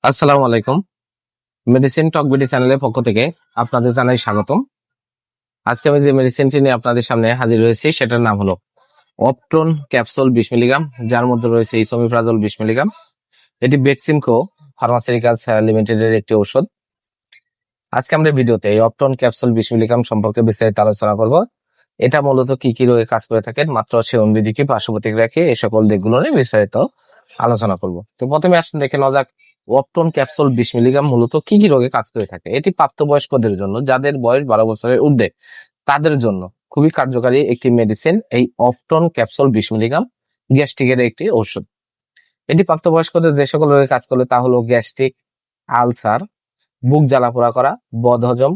আসসালামু আলাইকুম। মেডিসিন টক বিডি চ্যানেলের পক্ষ থেকে আপনাদের জানাই স্বাগতম। আজকে আমি যে মেডিসিনটি নিয়ে আপনাদের সামনে হাজির হয়েছি সেটার নাম হলো অপট্রন ক্যাপসুল 20 মিলিগ্রাম, যার মধ্যে রয়েছে ইসোমিপ্রাজল 20 মিলিগ্রাম। এটি বেক্সিমকো ফার্মাসিউটিক্যালস লিমিটেডের একটি ঔষধ। আজকে আমরা ভিডিওতে এই অপট্রন ক্যাপসুল 20 মিলিগ্রাম সম্পর্কে বিস্তারিত আলোচনা করব। এটা মূলত কি কি রোগে কাজ করে থাকে, মাত্র সেবন বিধি কি, পার্শ্ব প্রতিক্রিয়া কি, এই সকল দিকগুলো নিয়ে বিস্তারিত আলোচনা করব। তো প্রথমে আসুন দেখে নেওয়া যাক অপটন ক্যাপসুল 20 মিলিগ্রাম মূলত কি কি রোগে কাজ করে থাকে। এটি প্রাপ্তবয়স্কদের জন্য, যাদের বয়স 12 বছরের ঊর্ধ্বে, তাদের জন্য খুবই কার্যকারী একটি মেডিসিন এই অপটন ক্যাপসুল 20 মিলিগ্রাম। গ্যাস্ট্রিকের একটি ঔষধ। এটি প্রাপ্তবয়স্কদের যে সকল রোগে কাজ করে তা হলো গ্যাস্ট্রিক, আলসার, বুক জ্বালাপোড়া করা, বদহজম,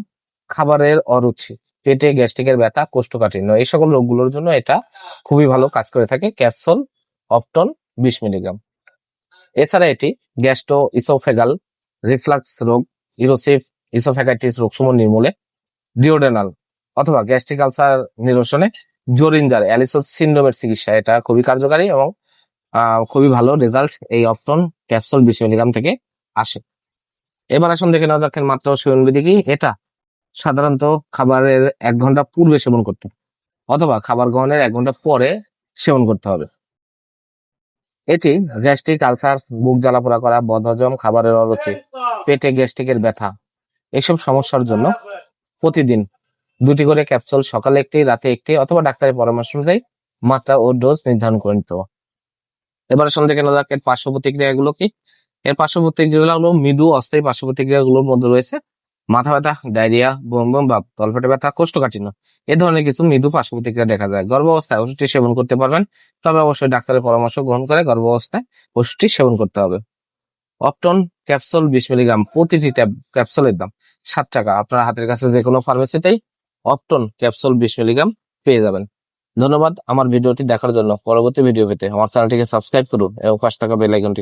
খাবারের অরুচি, পেটে গ্যাস্ট্রিকের ব্যথা, কোষ্ঠকাঠিন্য, এই সকল রোগগুলোর জন্য এটা খুবই ভালো কাজ করে থাকে ক্যাপসুল অপটন 20 মিলিগ্রাম। এছাড়া এটি গ্যাস্ট্রো ইসোফেগাল রিফ্লাক্স রোগ, ইরোসিভ ইসোফ্যাগাইটিস রোগসমূহ নির্মূলে, ডিওডেনাল অথবা গ্যাস্ট্রিক আলসার নিরসনে, জোরিঞ্জার অ্যালিসোস সিন্ড্রোমের চিকিৎসা এটা খুবই কার্যকারী এবং খুবই ভালো রেজাল্ট এই অপটন ক্যাপসুল 20 মিলিগ্রাম থেকে আসে। এবার আসুন দেখে নেওয়া যাক মাত্র সেবনবিধি কি। এটা সাধারণত খাবারের 1 ঘন্টা পূর্বে সেবন করতে হবে অথবা খাবার গ্রহণের 1 ঘন্টা পরে সেবন করতে হবে। এটি গ্যাস্ট্রিক আলসার, বুক জ্বালাপোড়া করা, বদহজম, খাবারের অরুচি, পেটে গ্যাস্ট্রিকের ব্যথা, এসব সমস্যার জন্য প্রতিদিন 2টি করে ক্যাপসুল, সকালে একটি, রাতে একটি, অথবা ডাক্তারের পরামর্শ অনুযায়ী মাত্রা ও ডোজ নির্ধারণ করে নিতে হবে। এবার আসলে দেখে নেওয়া যাক এর পার্শ্ব প্রতিক্রিয়াগুলো কি। এর পার্শ্ব প্রতিক্রিয়াগুলো হলো মৃদু অস্থায়ী পার্শ্ব প্রতিক্রিয়াগুলোর মধ্যে রয়েছে মাথা ব্যথা, ডায়রিয়া, বম বম ভাব, তলপেটে ব্যথা, কোষ্ঠকাঠিন্য, এ ধরনের কিছু মৃদু পার্শ্ব প্রতিক্রিয়া দেখা যায়। গর্ভাবস্থায় ওষুধটি সেবন করতে পারবেন, তবে অবশ্যই ডাক্তারের পরামর্শ গ্রহণ করে গর্ভাবস্থায় ওষুধটি সেবন করতে হবে। অপটন ক্যাপসুল 20 মিলিগ্রাম প্রতিটি ক্যাপসুলের দাম 7 টাকা। আপনার হাতের কাছে যে কোনো ফার্মেসিতেই অপটন ক্যাপসুল 20 মিলিগ্রাম পেয়ে যাবেন। ধন্যবাদ আমার ভিডিওটি দেখার জন্য। পরবর্তী ভিডিও পেতে আমার চ্যানেলটিকে সাবস্ক্রাইব করুন এবং পাশে থাকা বেল আইকনটি